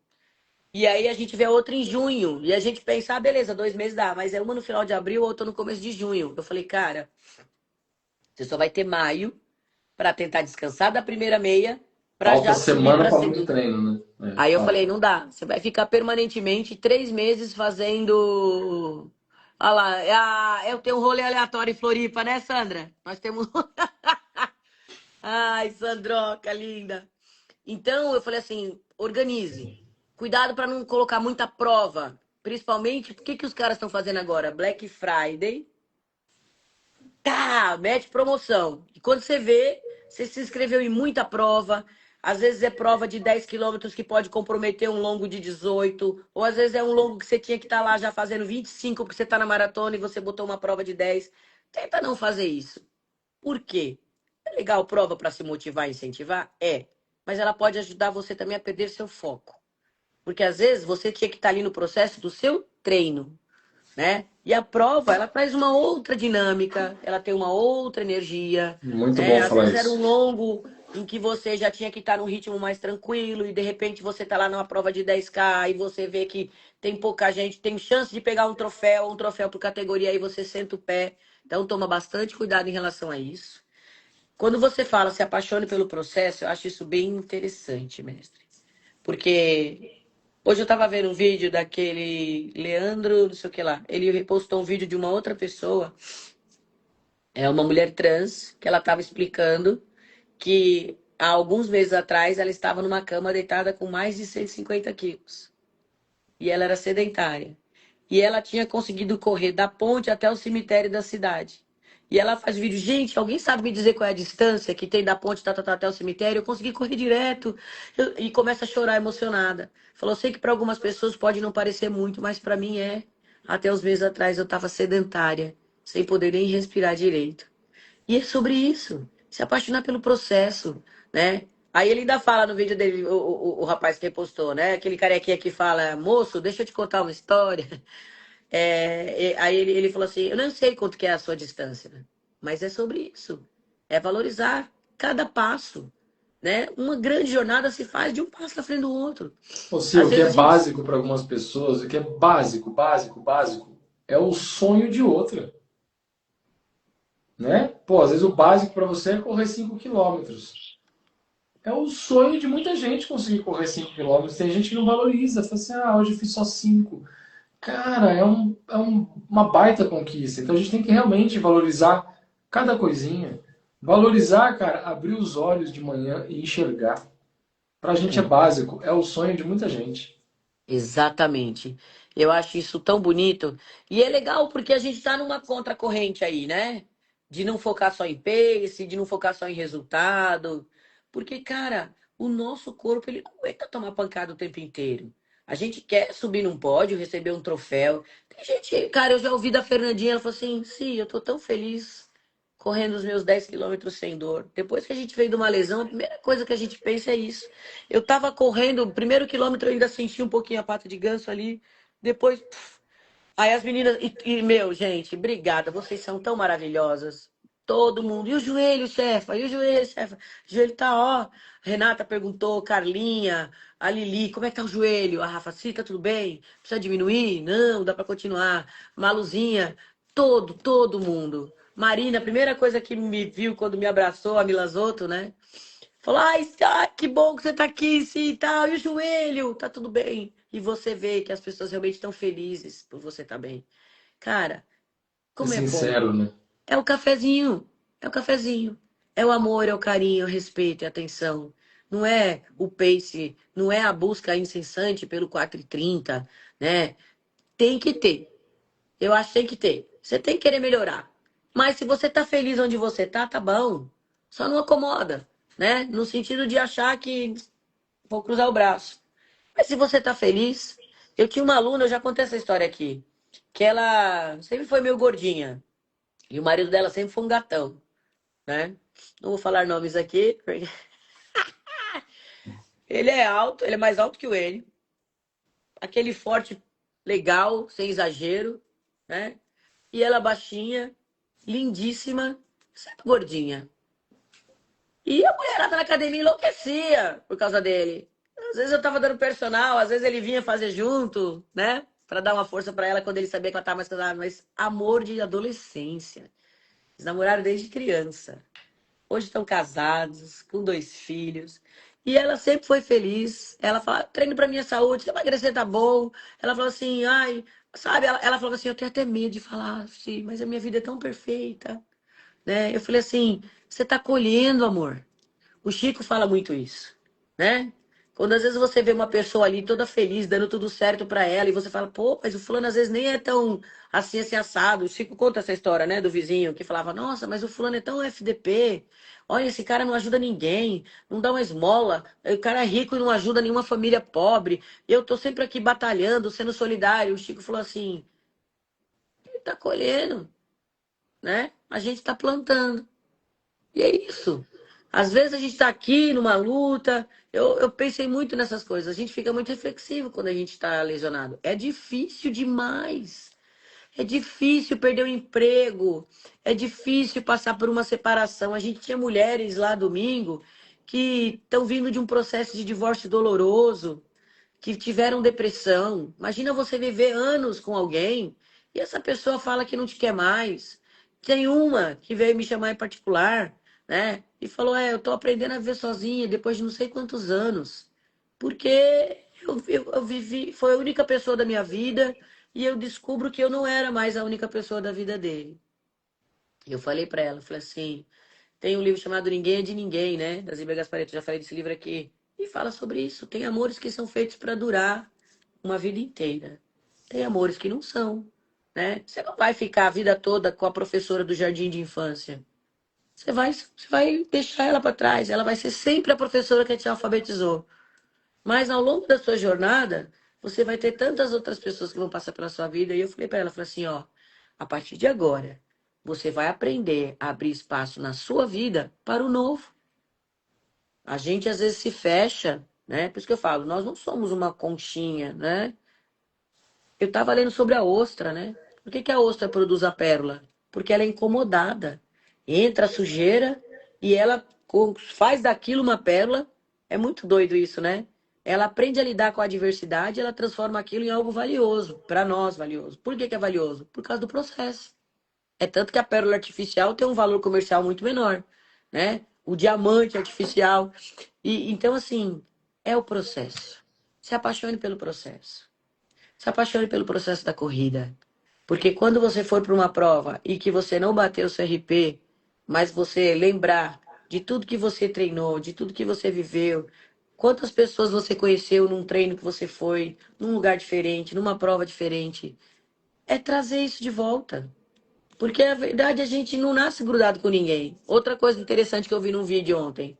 e aí a gente vê outra em junho, e a gente pensa, ah, beleza, 2 meses dá, mas é uma no final de abril, outra no começo de junho. Eu falei, cara, você só vai ter maio para tentar descansar da primeira meia, para Falta já subir semana para a para muito segunda. treino, né? É, Aí eu falei, falta. não dá. Você vai ficar permanentemente 3 meses fazendo. Olha lá, eu tenho um rolê aleatório em Floripa, né, Sandra? Nós temos. Ai, Sandroca, linda. Então eu falei assim, organize. Cuidado para não colocar muita prova. Principalmente, o que que os caras estão fazendo agora? Black Friday. Tá, mete promoção. E quando você vê, você se inscreveu em muita prova. Às vezes é prova de 10 quilômetros que pode comprometer um longo de 18. Ou às vezes é um longo que você tinha que estar lá já fazendo 25 porque você está na maratona e você botou uma prova de 10. Tenta não fazer isso. Por quê? É legal prova para se motivar e incentivar? É. Mas ela pode ajudar você também a perder seu foco. Porque às vezes você tinha que estar ali no processo do seu treino, né? E a prova, ela traz uma outra dinâmica, ela tem uma outra energia, Muito né? bom Às falar vezes era isso. um longo em que você já tinha que estar num ritmo mais tranquilo e de repente você tá lá numa prova de 10K e você vê que tem pouca gente, tem chance de pegar um troféu por categoria aí você senta o pé. Então toma bastante cuidado em relação a isso. Quando você fala se apaixone pelo processo, eu acho isso bem interessante, mestre. Porque hoje eu tava vendo um vídeo daquele Leandro, não sei o que lá. Ele repostou um vídeo de uma outra pessoa, é uma mulher trans, que ela tava explicando que há alguns meses atrás ela estava numa cama deitada com mais de 150 quilos. E ela era sedentária. E ela tinha conseguido correr da ponte até o cemitério da cidade. E ela faz vídeo, gente, alguém sabe me dizer qual é a distância que tem da ponte até o cemitério? Eu consegui correr direto. E começa a chorar emocionada. Falou, sei que para algumas pessoas pode não parecer muito, mas para mim é. Até uns meses atrás eu estava sedentária, sem poder nem respirar direito. E é sobre isso, se apaixonar pelo processo, né? Aí ele ainda fala no vídeo dele, o rapaz que repostou, né? Aquele carequinha que fala, moço, deixa eu te contar uma história. Aí ele falou assim, eu não sei quanto que é a sua distância, né? Mas é sobre isso. É valorizar cada passo, né? Uma grande jornada se faz de um passo na frente do outro. Ou seja, Às o que vezes é a gente... básico para algumas pessoas, o que é básico, básico, básico, é o sonho de outra, né? Pô, às vezes o básico para você é correr 5 km. É o sonho de muita gente conseguir correr 5 km. Tem gente que não valoriza, fala assim, ah, hoje eu fiz só 5. Cara, uma baita conquista. Então a gente tem que realmente valorizar cada coisinha. Valorizar, cara, abrir os olhos de manhã e enxergar. Pra gente é básico, é o sonho de muita gente. Exatamente. Eu acho isso tão bonito. E é legal porque a gente está numa contracorrente aí, né? De não focar só em pace, de não focar só em resultado. Porque, cara, o nosso corpo, ele não aguenta tomar pancada o tempo inteiro. A gente quer subir num pódio, receber um troféu. Tem gente, cara, eu já ouvi da Fernandinha, ela falou assim, sim, eu tô tão feliz correndo os meus 10 quilômetros sem dor. Depois que a gente veio de uma lesão, a primeira coisa que a gente pensa é isso. Eu tava correndo, o primeiro quilômetro eu ainda senti um pouquinho a pata de ganso ali. Depois, aí as meninas. Meu, gente, obrigada. Vocês são tão maravilhosas. Todo mundo. E o joelho, chefa? E o joelho, chefa? O joelho tá, ó. Renata perguntou, Carlinha, a Lili, como é que tá o joelho? A Rafa, sim, tá tudo bem? Precisa diminuir? Não, dá pra continuar. Maluzinha, todo mundo. Marina, a primeira coisa que me viu quando me abraçou, a Milazoto, né? Falou, ai, que bom que você tá aqui, sim, e tal. E o joelho? Tá tudo bem. E você vê que as pessoas realmente estão felizes por você estar bem. Cara, Ser como é bom. sincero, né? É o cafezinho. É o cafezinho. É o amor, é o carinho, é o respeito, é a atenção. não é o pace, não é a busca incessante pelo 4:30, né? Tem que ter. Eu acho que tem que ter. Você tem que querer melhorar. Mas se você tá feliz onde você tá bom. Só não acomoda, né? No sentido de achar que vou cruzar o braço. Mas se você tá feliz, eu tinha uma aluna, eu já contei essa história aqui, que ela sempre foi meio gordinha. E o marido dela sempre foi um gatão, né? Não vou falar nomes aqui, porque ele é alto, ele é mais alto que o N. Aquele forte legal, sem exagero, né? E ela baixinha, lindíssima, sempre gordinha. E a mulherada na academia enlouquecia por causa dele. Às vezes eu tava dando personal, às vezes ele vinha fazer junto, né? Pra dar uma força pra ela quando ele sabia que ela tava mais cansada. Mas amor de adolescência. Eles namoraram desde criança. Hoje estão casados, com 2 filhos. E ela sempre foi feliz. Ela fala, treino pra minha saúde, se emagrecer tá bom. Ela falou assim, ai, sabe? Ela falou assim, eu tenho até medo de falar assim, mas a minha vida é tão perfeita, né? Eu falei assim, você tá colhendo, amor. O Chico fala muito isso, né? Quando às vezes você vê uma pessoa ali toda feliz, dando tudo certo pra ela, e você fala, pô, mas o fulano às vezes nem é tão assim assado. O Chico conta essa história, né, do vizinho que falava, nossa, mas o fulano é tão FDP. Olha, esse cara não ajuda ninguém, não dá uma esmola. O cara é rico e não ajuda nenhuma família pobre. Eu tô sempre aqui batalhando, sendo solidário. O Chico falou assim, ele tá colhendo, né? A gente tá plantando. E é isso. Às vezes a gente está aqui numa luta. Eu pensei muito nessas coisas. A gente fica muito reflexivo quando a gente está lesionado. É difícil demais. É difícil perder o emprego. É difícil passar por uma separação. A gente tinha mulheres lá domingo que estão vindo de um processo de divórcio doloroso, que tiveram depressão. Imagina você viver anos com alguém e essa pessoa fala que não te quer mais. Tem uma que veio me chamar em particular, né? E falou: É, eu tô aprendendo a viver sozinha depois de não sei quantos anos. Porque eu vivi, foi a única pessoa da minha vida e eu descubro que eu não era mais a única pessoa da vida dele. E eu falei pra ela, falei assim, tem um livro chamado Ninguém é de Ninguém, né? Da Zíbia Gasparetto, já falei desse livro aqui. E fala sobre isso. Tem amores que são feitos para durar uma vida inteira. Tem amores que não são, né? Você não vai ficar a vida toda com a professora do jardim de infância. Você vai deixar ela para trás. Ela vai ser sempre a professora que te alfabetizou. Mas ao longo da sua jornada, você vai ter tantas outras pessoas que vão passar pela sua vida. E eu falei para ela, falei assim, ó, a partir de agora, você vai aprender a abrir espaço na sua vida para o novo. A gente às vezes se fecha, né? Por isso que eu falo, nós não somos uma conchinha, né? Eu estava lendo sobre a ostra, né? Por que que a ostra produz a pérola? Porque ela é incomodada. Entra a sujeira e ela faz daquilo uma pérola. É muito doido isso, né? Ela aprende a lidar com a adversidade e ela transforma aquilo em algo valioso, para nós valioso. Por que que é valioso? Por causa do processo. É tanto que a pérola artificial tem um valor comercial muito menor, né? O diamante artificial. E então, assim, é o processo. Se apaixone pelo processo. Se apaixone pelo processo da corrida. Porque quando você for para uma prova e que você não bateu o seu RP, mas você lembrar de tudo que você treinou, de tudo que você viveu, quantas pessoas você conheceu num treino que você foi, num lugar diferente, numa prova diferente, é trazer isso de volta. Porque a verdade a gente não nasce grudado com ninguém. Outra coisa interessante que eu vi num vídeo ontem.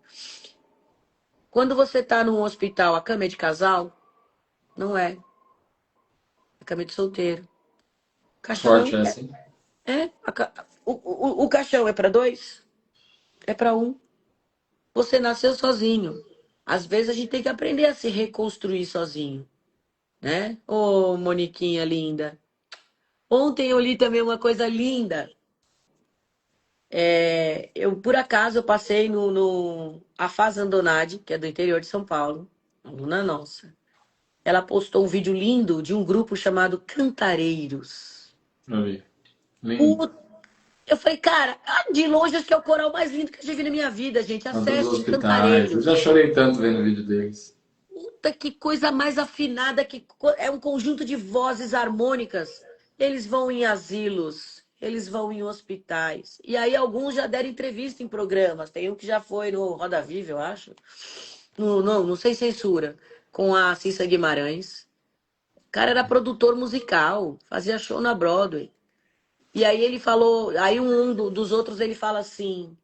Quando você tá num hospital, a cama é de casal? Não é. A cama é de solteiro. Forte Caixão essa, hein? o caixão é para dois? É para um. Você nasceu sozinho. Às vezes a gente tem que aprender a se reconstruir sozinho, né? Ô, Moniquinha linda. Ontem eu li também uma coisa linda. Eu, por acaso, eu passei a Faz Andonade, que é do interior de São Paulo, aluna nossa. Ela postou um vídeo lindo de um grupo chamado Cantareiros. Eu vi. Lindo. O Eu falei, cara, de longe acho que é o coral mais lindo que eu já vi na minha vida, gente. Cantos dos Acessem hospitais. Eu já Cantareiros. chorei tanto vendo o vídeo deles. Puta, que coisa mais afinada, é um conjunto de vozes harmônicas. Eles vão em asilos, eles vão em hospitais. E aí alguns já deram entrevista em programas. Tem um que já foi no Roda Viva, eu acho. não, sem censura, com a Cissa Guimarães. O cara era produtor musical, fazia show na Broadway. E aí ele falou, aí dos outros ele fala assim: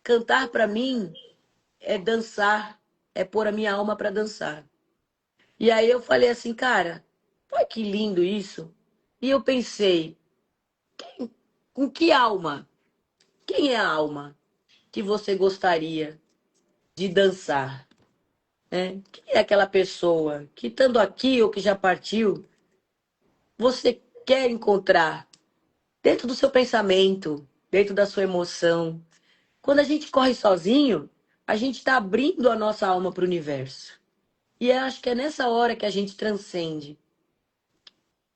cantar pra mim é dançar, é pôr a minha alma pra dançar. E aí eu falei assim, cara, olha que lindo isso. E eu pensei, com que alma? Quem é a alma que você gostaria de dançar? Né? Quem é aquela pessoa que, estando aqui ou que já partiu, você quer encontrar dentro do seu pensamento, dentro da sua emoção? Quando a gente corre sozinho, a gente está abrindo a nossa alma para o universo. E eu acho que é nessa hora que a gente transcende.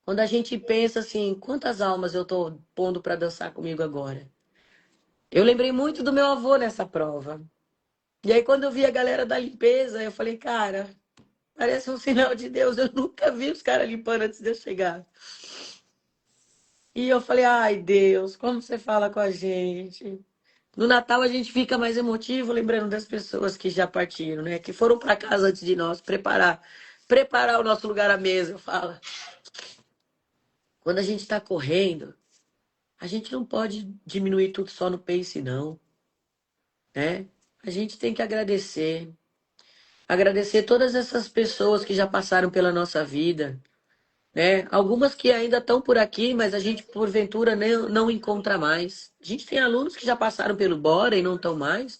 Quando a gente pensa assim, quantas almas eu estou pondo para dançar comigo agora? Eu lembrei muito do meu avô nessa prova. E aí, quando eu vi a galera da limpeza, eu falei, cara, parece um sinal de Deus. Eu nunca vi os caras limpando antes de eu chegar. E eu falei, ai, Deus, como você fala com a gente? No Natal a gente fica mais emotivo, lembrando das pessoas que já partiram, né? Que foram para casa antes de nós, preparar o nosso lugar à mesa, eu falo. Quando a gente está correndo, a gente não pode diminuir tudo só no pace, não, né? A gente tem que agradecer. Agradecer todas essas pessoas que já passaram pela nossa vida, né? Algumas que ainda estão por aqui, mas a gente, porventura, não encontra mais. A gente tem alunos que já passaram pelo Bora e não estão mais,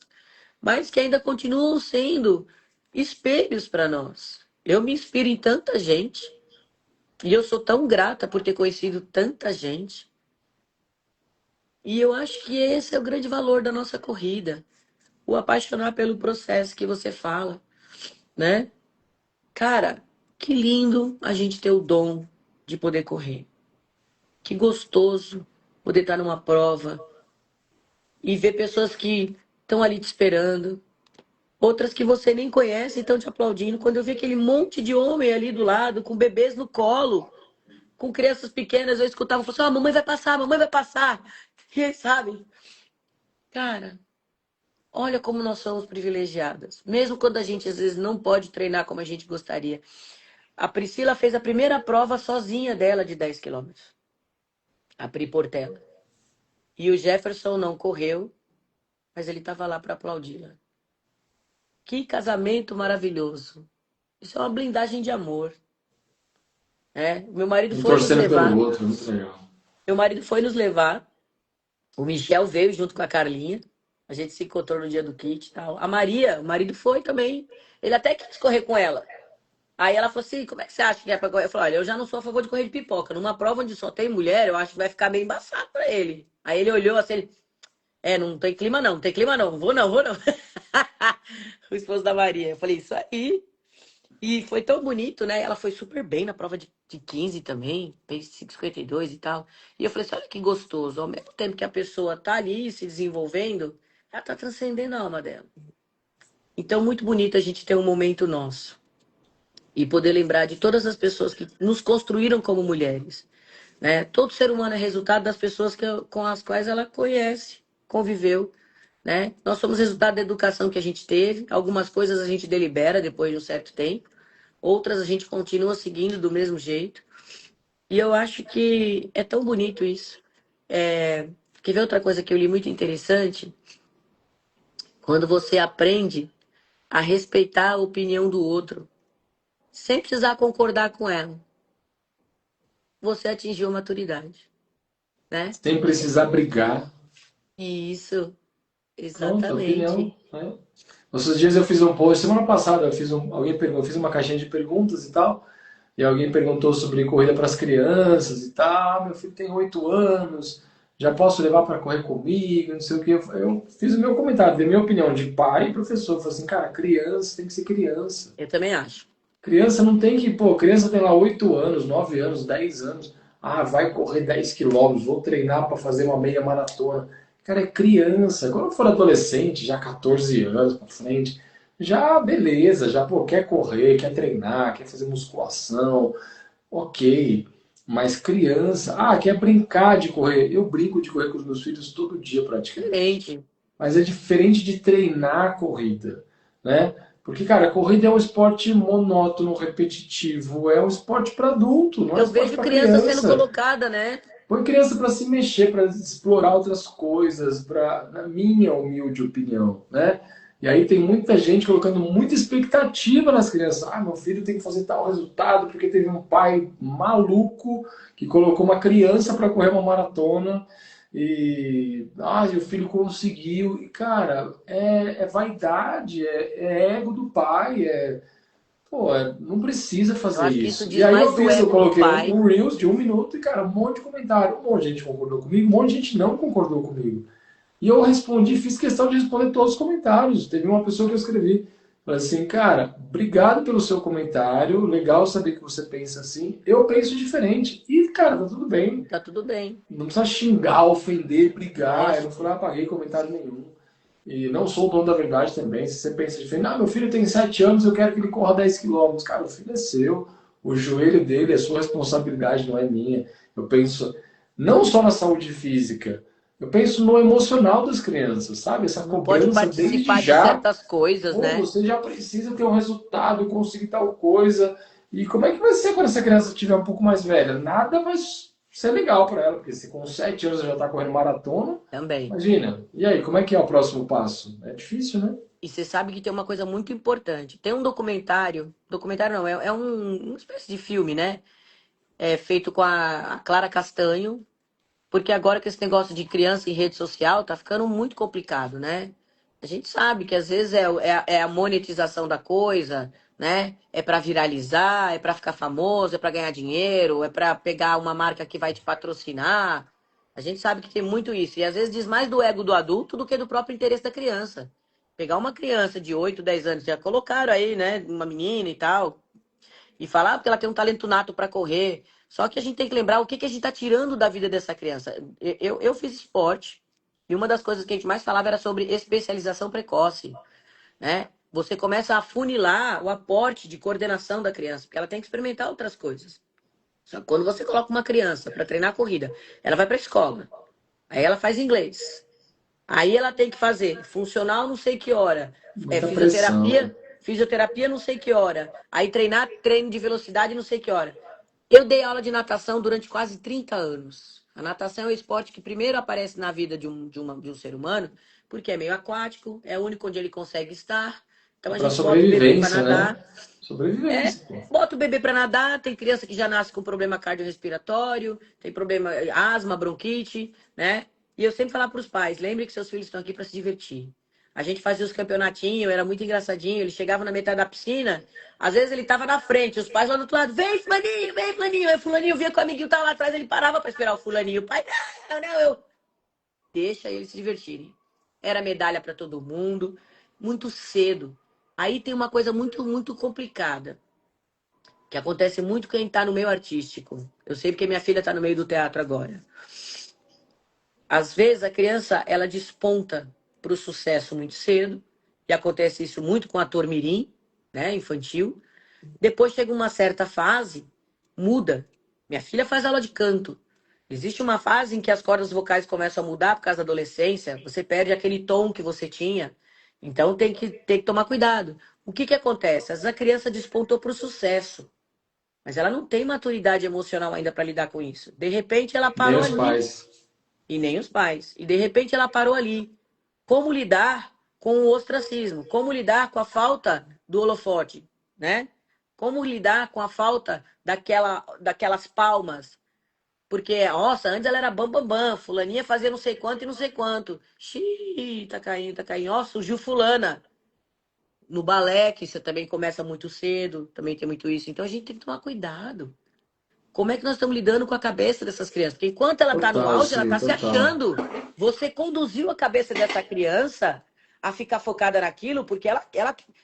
mas que ainda continuam sendo espelhos para nós. Eu me inspiro em tanta gente e eu sou tão grata por ter conhecido tanta gente. E eu acho que esse é o grande valor da nossa corrida, o apaixonar pelo processo que você fala, né? Cara, que lindo a gente ter o dom de poder correr. Que gostoso poder estar numa prova e ver pessoas que estão ali te esperando, outras que você nem conhece e estão te aplaudindo. Quando eu vi aquele monte de homem ali do lado, com bebês no colo, com crianças pequenas, eu escutava e falava assim, a mamãe vai passar, a mamãe vai passar. E aí, sabe? Cara, olha como nós somos privilegiadas. Mesmo quando a gente às vezes não pode treinar como a gente gostaria. A Priscila fez a primeira prova sozinha dela de 10 quilômetros. A Pri Portela. E o Jefferson não correu, mas ele estava lá para aplaudi-la. Que casamento maravilhoso. Isso é uma blindagem de amor. Né? Meu marido Um foi nos torcendo pelo levar. outro, muito legal. Meu marido foi nos levar. O Michel veio junto com a Carlinha. A gente se encontrou no dia do kit e tal. A Maria, o marido foi também. Ele até quis correr com ela. Aí ela falou assim, como é que você acha que é pra correr? Eu falei, olha, eu já não sou a favor de correr de pipoca. Numa prova onde só tem mulher, eu acho que vai ficar meio embaçado pra ele. Aí ele olhou assim, não tem clima não, não tem clima não. Vou não, vou não. O esposo da Maria. Eu falei, isso aí. E foi tão bonito, né? Ela foi super bem na prova de 15 também, fez 5,52 e tal. E eu falei assim, olha que gostoso. Ao mesmo tempo que a pessoa tá ali se desenvolvendo, ela tá transcendendo a alma dela. Então, muito bonito a gente ter um momento nosso. E poder lembrar de todas as pessoas que nos construíram como mulheres. Né? Todo ser humano é resultado das pessoas com as quais ela conhece, conviveu. Né? Nós somos resultado da educação que a gente teve. Algumas coisas a gente delibera depois de um certo tempo. Outras a gente continua seguindo do mesmo jeito. E eu acho que é tão bonito isso. Quer ver outra coisa que eu li muito interessante? Quando você aprende a respeitar a opinião do outro, sem precisar concordar com ela, você atingiu a maturidade, né? Sem precisar brigar. Isso, Pronto, a opinião. exatamente. Né? Esses dias eu fiz um post, semana passada, eu fiz uma caixinha de perguntas e tal, e alguém perguntou sobre corrida para as crianças e tal. Meu filho tem 8 anos, já posso levar para correr comigo, não sei o que. Eu fiz o meu comentário, dei minha opinião de pai e professor. Eu falei assim, cara, criança tem que ser criança. Eu também acho. Criança não tem que, pô, criança tem lá 8 anos, 9 anos, 10 anos. Ah, vai correr 10 quilômetros, vou treinar para fazer uma meia maratona. Cara, é criança. Quando for adolescente, já 14 anos pra frente, já beleza, já pô, quer correr, quer treinar, quer fazer musculação, ok. Mas criança, quer brincar de correr. Eu brinco de correr com os meus filhos todo dia praticamente. Diferente. Mas é diferente de treinar a corrida, né? Porque, cara, a corrida é um esporte monótono, repetitivo, é um esporte para adulto, não é um Eu esporte vejo para criança sendo criança. colocada, né? Põe criança para se mexer, para explorar outras coisas, na minha humilde opinião, né? E aí tem muita gente colocando muita expectativa nas crianças. Ah, meu filho tem que fazer tal resultado porque teve um pai maluco que colocou uma criança para correr uma maratona e o filho conseguiu. E cara, é vaidade, é ego do pai, pô, não precisa Eu fazer acho que isso isso. E diz aí mais eu do fiz, eu ego do coloquei pai. um Reels de 1 minuto e, cara, um monte de comentário. Um monte de gente concordou comigo, um monte de gente não concordou comigo. E eu respondi, fiz questão de responder todos os comentários. Teve uma pessoa que eu escrevi, falei assim, cara, obrigado pelo seu comentário, legal saber que você pensa assim. Eu penso diferente. E, cara, tá tudo E bem. tá tudo bem. Não precisa xingar, ofender, brigar. Eu não fui Lógico. lá, apaguei comentário nenhum. E não sou o dono da verdade também. Se você pensa diferente, meu filho tem 7 anos, eu quero que ele corra 10 quilômetros. Cara, o filho é seu. O joelho dele é sua responsabilidade, não é minha. Eu penso não só na saúde física, eu penso no emocional das crianças, sabe? Essa Não pode cobrança desde participar de já. certas coisas, Pô, né? você já precisa ter um resultado, conseguir tal coisa. E como é que vai ser quando essa criança estiver um pouco mais velha? Nada vai ser legal para ela, porque se com 7 anos ela já está correndo maratona, Também. imagina. E aí, como é que é o próximo passo? É difícil, né? E você sabe que tem uma coisa muito importante. Tem um documentário não, é uma espécie de filme, né? É feito com a Clara Castanho, porque agora que esse negócio de criança em rede social tá ficando muito complicado, né? A gente sabe que às vezes é a monetização da coisa, né? É para viralizar, é para ficar famoso, é para ganhar dinheiro, é para pegar uma marca que vai te patrocinar. A gente sabe que tem muito isso. E às vezes diz mais do ego do adulto do que do próprio interesse da criança. Pegar uma criança de 8, 10 anos, já colocaram aí, né? Uma menina e tal, e falar porque ela tem um talento nato para correr. Só que a gente tem que lembrar o que a gente está tirando da vida dessa criança. Eu fiz esporte e uma das coisas que a gente mais falava era sobre especialização precoce, né? Você começa a funilar o aporte de coordenação da criança, porque ela tem que experimentar outras coisas. Só que quando você coloca uma criança para treinar corrida, ela vai para a escola, aí ela faz inglês, aí ela tem que fazer funcional não sei que hora, Muita pressão. fisioterapia não sei que hora, aí treinar treino de velocidade não sei que hora. Eu dei aula de natação durante quase 30 anos. A natação é o esporte que primeiro aparece na vida de um ser humano, porque é meio aquático, é o único onde ele consegue estar. Então É a para gente bota o bebê para sobrevivência, né? nadar. É, Sobrevivência, pô. bota o bebê para nadar, tem criança que já nasce com problema cardiorrespiratório, tem problema asma, bronquite, né? E eu sempre falava para os pais, lembre que seus filhos estão aqui para se divertir. A gente fazia os campeonatinhos, era muito engraçadinho, ele chegava na metade da piscina, às vezes ele estava na frente, os pais lá do outro lado, vem fulaninho, vem fulaninho. Aí o fulaninho via que o amiguinho tava lá atrás, ele parava para esperar o fulaninho. O pai, não, não, eu... Deixa eles se divertirem. Era medalha para todo mundo, muito cedo. Aí tem uma coisa muito, muito complicada que acontece muito quem está no meio artístico. Eu sei porque minha filha está no meio do teatro agora. Às vezes a criança ela desponta para o sucesso muito cedo, e acontece isso muito com ator mirim, né, infantil. Depois chega uma certa fase, muda. Minha filha faz aula de canto. Existe uma fase em que as cordas vocais começam a mudar por causa da adolescência, você perde aquele tom que você tinha. Então tem que tomar cuidado. O que acontece? Às vezes a criança despontou para o sucesso, mas ela não tem maturidade emocional ainda para lidar com isso. De repente ela Nem parou os ali, pais. e nem os pais. E de repente ela parou ali. Como lidar com o ostracismo? Como lidar com a falta do holofote, né? Como lidar com a falta daquelas palmas? Porque, nossa, antes ela era bam, bam, bam, fulaninha fazia não sei quanto e não sei quanto. Xiii, tá caindo, tá caindo. Ó, surgiu fulana. No balé, que você também começa muito cedo, também tem muito isso. Então a gente tem que tomar cuidado. Como é que nós estamos lidando com a cabeça dessas crianças? Porque enquanto ela está no Total, auge, ela sim, está se total. achando. Você conduziu a cabeça dessa criança a ficar focada naquilo, porque ela...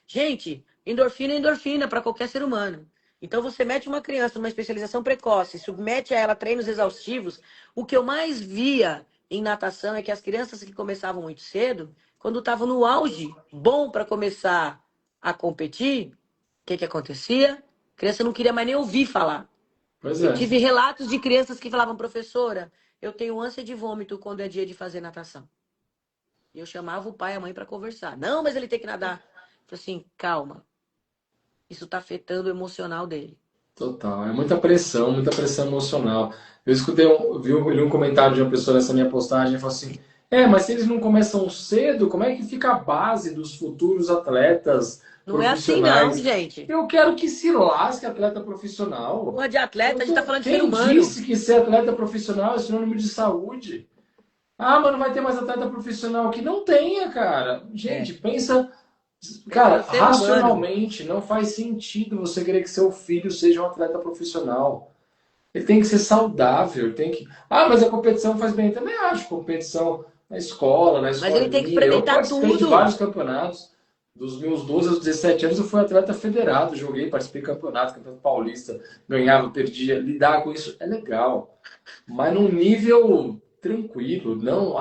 Gente, endorfina é endorfina para qualquer ser humano. Então você mete uma criança numa especialização precoce, submete a ela a treinos exaustivos. O que eu mais via em natação é que as crianças que começavam muito cedo, quando estavam no auge, bom para começar a competir, o que acontecia? A criança não queria mais nem ouvir falar. Pois Eu é. tive relatos de crianças que falavam, professora, eu tenho ânsia de vômito quando é dia de fazer natação. E eu chamava o pai e a mãe para conversar. Não, mas ele tem que nadar. Falei assim, calma, isso tá afetando o emocional dele. Total, é muita pressão emocional. Eu escutei, li um comentário de uma pessoa nessa minha postagem e falou assim: mas se eles não começam cedo, como é que fica a base dos futuros atletas Não é assim não, profissionais? gente. Eu quero que se lasque atleta profissional. Porra de atleta, a gente tá falando de ser Quem humano. disse que ser atleta profissional é sinônimo de saúde? Ah, mas não vai ter mais atleta profissional aqui. Não tenha, cara. Gente, É, pensa. pensa Cara, no ser humano. racionalmente, não faz sentido você querer que seu filho seja um atleta profissional. Ele tem que ser saudável, ele tem que. Ah, mas a competição faz bem. Eu também acho competição na escola, na Mas ele tem que escolinha. Eu experimentar participei de tudo. vários campeonatos. Dos meus 12 aos 17 anos, eu fui atleta federado. Joguei, participei de campeonato, campeonato paulista. Ganhava, perdia. Lidar com isso é legal. Mas num nível tranquilo, não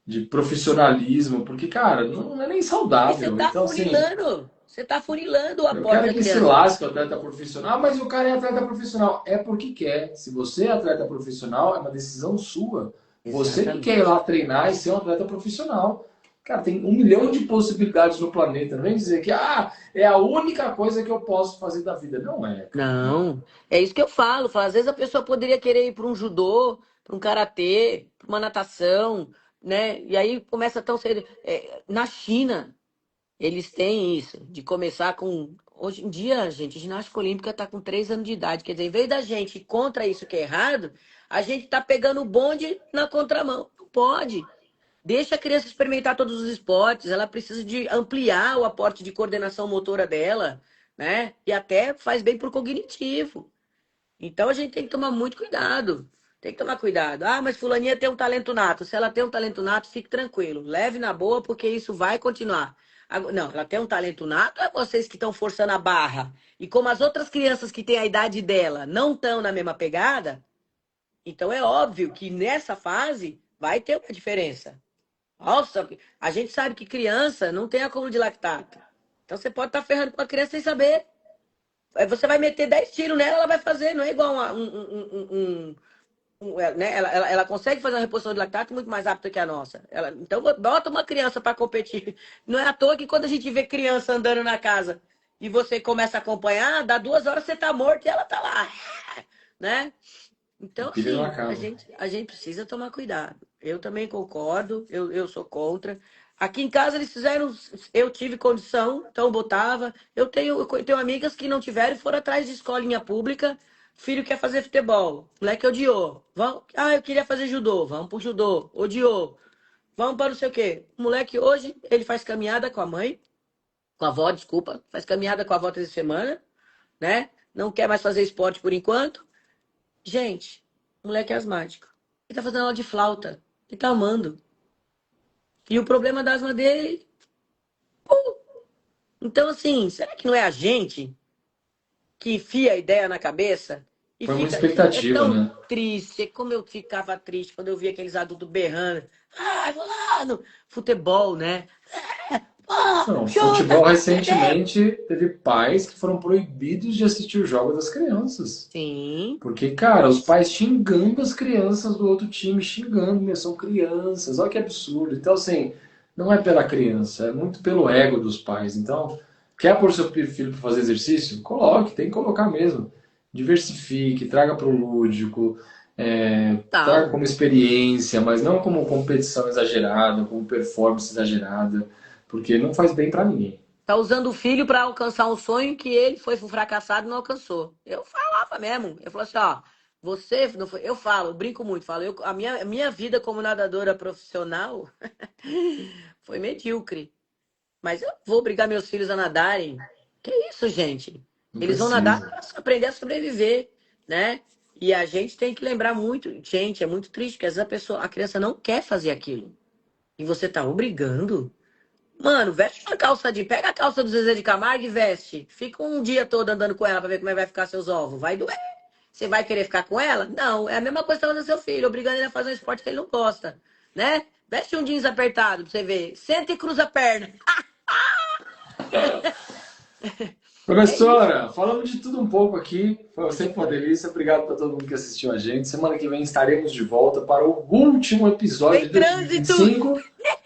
de profissionalismo, porque, cara, não é nem E você saudável. tá Então, assim, funilando. Você tá funilando o eu aporte quero da que se criança. lasque o atleta profissional, mas o cara é atleta profissional. É porque quer. Se você é atleta profissional, é uma decisão sua. Você que quer ir Exatamente. lá treinar e ser um atleta profissional. Cara, tem 1 milhão de possibilidades no planeta. Não vem dizer que é a única coisa que eu posso fazer da vida. Não é, cara. Não é. Não, é isso que eu falo. Às vezes a pessoa poderia querer ir para um judô, para um karatê, para uma natação, né? E aí começa tão cedo. Na China, eles têm isso, de começar com. Hoje em dia, gente, a ginástica olímpica está com 3 anos de idade. Quer dizer, em vez da gente ir contra isso que é errado, a gente está pegando o bonde na contramão. Não pode. Deixa a criança experimentar todos os esportes, ela precisa de ampliar o aporte de coordenação motora dela, né? E até faz bem pro cognitivo. Então a gente tem que tomar muito cuidado. Tem que tomar cuidado. Ah, mas fulaninha tem um talento nato. Se ela tem um talento nato, fique tranquilo. Leve na boa, porque isso vai continuar. Não, ela tem um talento nato, é vocês que estão forçando a barra. E como as outras crianças que têm a idade dela não estão na mesma pegada, então é óbvio que nessa fase vai ter uma diferença. Nossa, a gente sabe que criança não tem acúmulo de lactato. Então você pode estar ferrando com a criança sem saber. Aí você vai meter 10 tiros nela, ela vai fazer. Não é igual né? Ela consegue fazer uma reposição de lactato muito mais rápido que a nossa. Então bota uma criança para competir. Não é à toa que quando a gente vê criança andando na casa e você começa a acompanhar, dá 2 horas você tá morto e ela tá lá. Né? O Então, pilha não assim, acaba. a gente precisa tomar cuidado. Eu também concordo, eu sou contra. Aqui em casa eles fizeram, eu tive condição, então eu botava. Eu tenho amigas que não tiveram e foram atrás de escolinha pública. Filho quer fazer futebol, moleque odiou. Eu queria fazer judô, vamos pro judô, odiou. Vamos para não sei o quê. O moleque hoje, ele faz caminhada com a mãe, com a avó, desculpa, faz caminhada com a avó 3 semanas, né? Não quer mais fazer esporte por enquanto. Gente, o moleque é asmático. Ele tá fazendo aula de flauta. Ele tá amando. E o problema da asma dele. Então, assim, será que não é a gente que enfia a ideia na cabeça e Foi muita fica. É expectativa, tão né? triste. É como eu ficava triste quando eu via aqueles adultos berrando. Ai, vou lá no futebol, né? Não, Chuta! futebol recentemente teve pais que foram proibidos de assistir os jogos das crianças. Sim, Porque, cara, os pais xingando as crianças do outro time, xingando, meu, são crianças, olha que absurdo. Então, assim, não é pela criança, é muito pelo ego dos pais. Então, quer pôr seu filho para fazer exercício? Coloque, tem que colocar mesmo. Diversifique, traga para o lúdico, traga tal. como experiência, mas não como competição exagerada, como performance exagerada, porque não faz bem para ninguém. Tá usando o filho para alcançar um sonho que ele foi fracassado e não alcançou. Eu falava mesmo. Eu falava assim, ó, você não foi. Eu falo, eu brinco muito, falo, a minha vida como nadadora profissional foi medíocre. Mas eu vou obrigar meus filhos a nadarem. Que isso, gente? Não Eles vão nadar precisa. para aprender a sobreviver, né? E a gente tem que lembrar muito, gente, é muito triste que às vezes a criança não quer fazer aquilo. E você tá obrigando. Mano, veste uma calça de. Pega a calça do Zezé de Camargo e veste. Fica um dia todo andando com ela pra ver como é que vai ficar seus ovos. Vai doer. Você vai querer ficar com ela? Não, é a mesma coisa que tá fazendo seu filho, obrigando ele a fazer um esporte que ele não gosta. Né? Veste um jeans apertado pra você ver. Senta e cruza a perna. É isso. Professora, falamos de tudo um pouco aqui. Foi sempre uma delícia. Obrigado para todo mundo que assistiu a gente. Semana que vem estaremos de volta para o último episódio Tem de trânsito. 2025,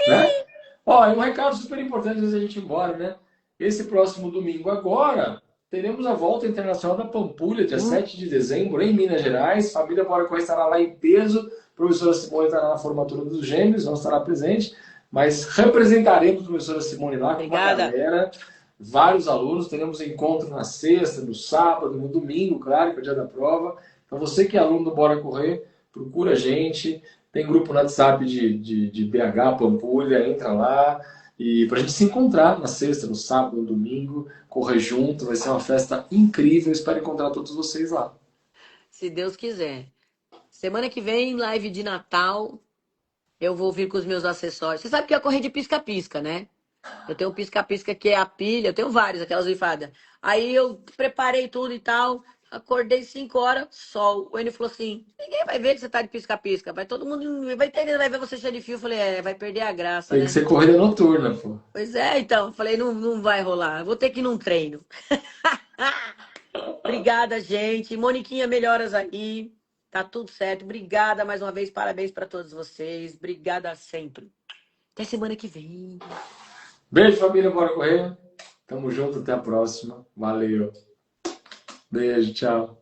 né? Ó, e um recado super importante antes da gente ir embora, né? Esse próximo domingo agora, teremos a volta internacional da Pampulha, dia Hum, 7 de dezembro, em Minas Gerais. Família Bora Correr estará lá em peso. A professora Simone estará na formatura dos gêmeos, não estará presente, mas representaremos a professora Simone lá com uma Obrigada. galera, vários alunos. Teremos encontro na sexta, no sábado, no domingo, claro, que é o dia da prova. Então, você que é aluno do Bora Correr, procura a gente. Tem grupo no WhatsApp de BH, Pampulha, entra lá. E pra gente se encontrar na sexta, no sábado, no domingo, correr junto, vai ser uma festa incrível. Espero encontrar todos vocês lá. Se Deus quiser. Semana que vem, live de Natal, eu vou vir com os meus acessórios. Você sabe que eu correr de pisca-pisca, né? Eu tenho um pisca-pisca que é a pilha, eu tenho vários, aquelas rifadas. Aí eu preparei tudo e tal, acordei 5 horas, sol. O Enio falou assim: ninguém vai ver que você tá de pisca-pisca, vai todo mundo, vai entender, vai ver você cheio de fio. Eu falei: é, vai perder a graça, Tem que né? ser corrida noturna, pô. Pois é, então, eu falei: não, não vai rolar, eu vou ter que ir num treino. Obrigada, gente. Moniquinha, melhoras aí. Tá tudo certo. Obrigada mais uma vez, parabéns pra todos vocês. Obrigada sempre. Até semana que vem. Beijo, família, bora correr. Tamo junto, até a próxima. Valeu. Beijo, tchau.